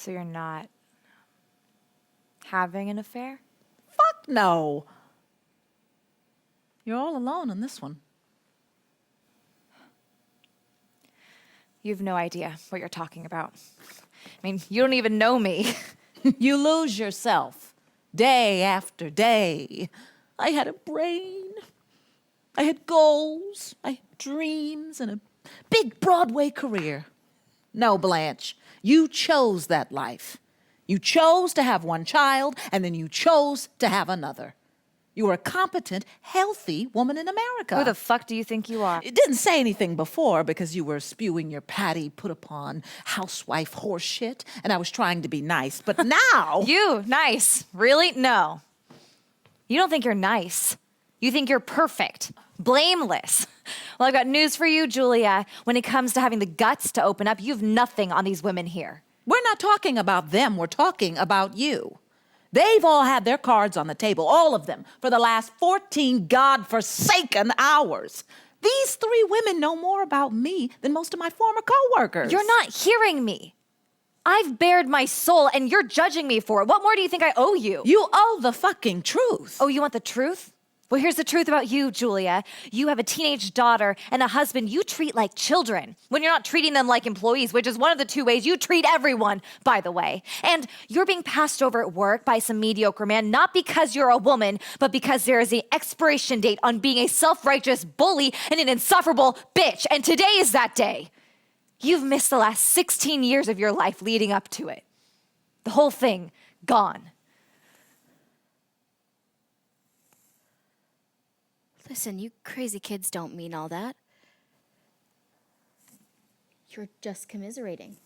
So you're not having an affair? Fuck no. You're all alone on this one. You have no idea what you're talking about. I mean, you don't even know me. You lose yourself day after day. I had a brain. I had goals. I had dreams and a big Broadway career. No, Blanche, you chose that life. You chose to have one child, and then you chose to have another. You were a competent, healthy woman in America. Who the fuck do you think you are? It didn't say anything before because you were spewing your patty put-upon housewife horse shit, and I was trying to be nice. But now... You? Nice? Really? No. You don't think you're nice. You think you're perfect. Blameless. Well, I've got news for you, Julia. When it comes to having the guts to open up, you've nothing on these women here. We're not talking about them. We're talking about you. They've all had their cards on the table, all of them, for the last 14 godforsaken hours. These 3 women know more about me than most of my former co-workers. You're not hearing me. I've bared my soul, and you're judging me for it. What more do you think I owe you? You owe the fucking truth. Oh, you want the truth? Well, here's the truth about you, Julia. You have a teenage daughter and a husband you treat like children when you're not treating them like employees, which is one of the 2 ways you treat everyone, by the way. And you're being passed over at work by some mediocre man, not because you're a woman, but because there is an expiration date on being a self-righteous bully and an insufferable bitch. And today is that day. You've missed the last 16 years of your life leading up to it. The whole thing, gone. Listen, you crazy kids don't mean all that. You're just commiserating.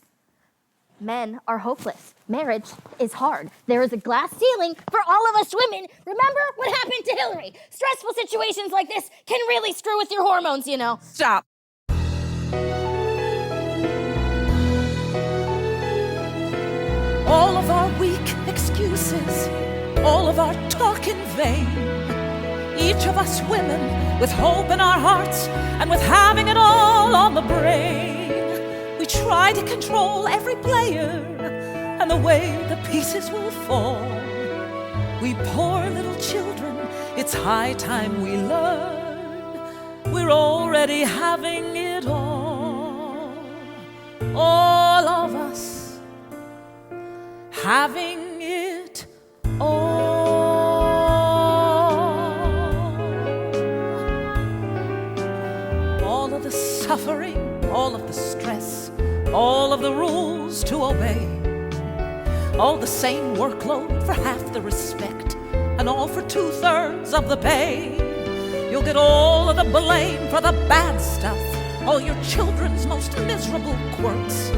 Men are hopeless. Marriage is hard. There is a glass ceiling for all of us women. Remember what happened to Hillary? Stressful situations like this can really screw with your hormones, you know. Stop. All of our weak excuses, all of our talk in vain. Each of us women with hope in our hearts and with having it all on the brain. We try to control every player and the way the pieces will fall. We poor little children, it's high time we learn. We're already having it all of us having it all. All of the suffering, all of the stress, all of the rules to obey, all the same workload for half the respect, and all for 2/3 of the pay. You'll get all of the blame for the bad stuff, all your children's most miserable quirks,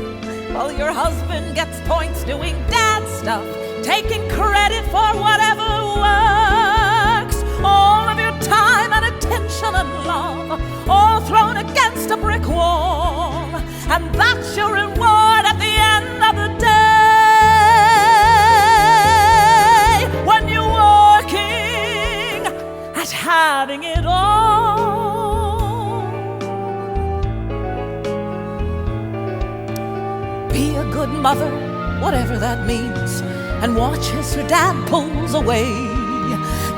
while your husband gets points doing dad stuff, taking credit for whatever works. All of your time and attention and love, all thrown against a brick wall, and that's your reward at the end of the day, when you're working at having it all. Be a good mother, whatever that means, and watch as her dad pulls away.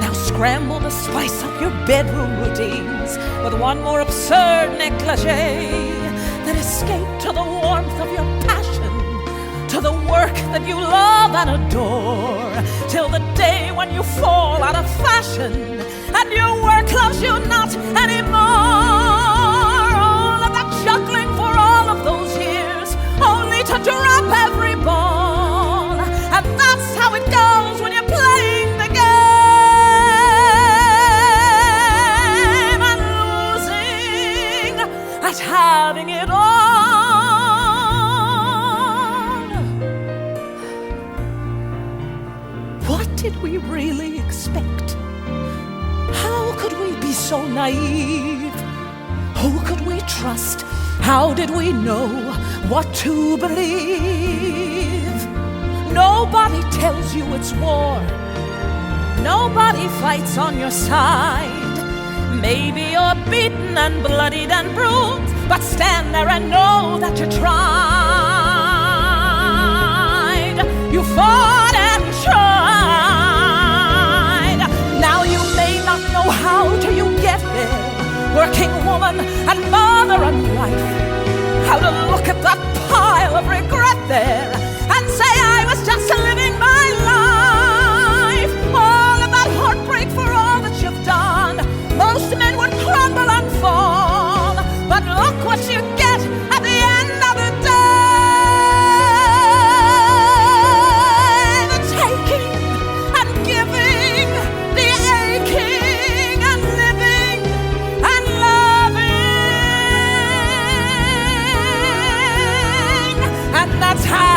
Now scramble to spice up your bedroom routines with one more absurd negligee. Then escape to the warmth of your passion, to the work that you love and adore, till the day when you fall out of fashion and your work loves you not anymore. All of that juggling for all of those years, only to drop every ball. And that's how it goes when you're playing the game and losing at having it all. What did we really expect? How could we be so naive? Who could we trust? How did we know what to believe? Nobody tells you it's war. Nobody fights on your side. Maybe you're beaten and bloodied and bruised, but stand there and know that you tried. working woman and mother and wife. How to look at that pile of regret there and say I was just living my life. All of that heartbreak for all that you've done. Most men would crumble and fall, but look what you get at the end of the day. The taking and giving, the aching and living and loving, and that's how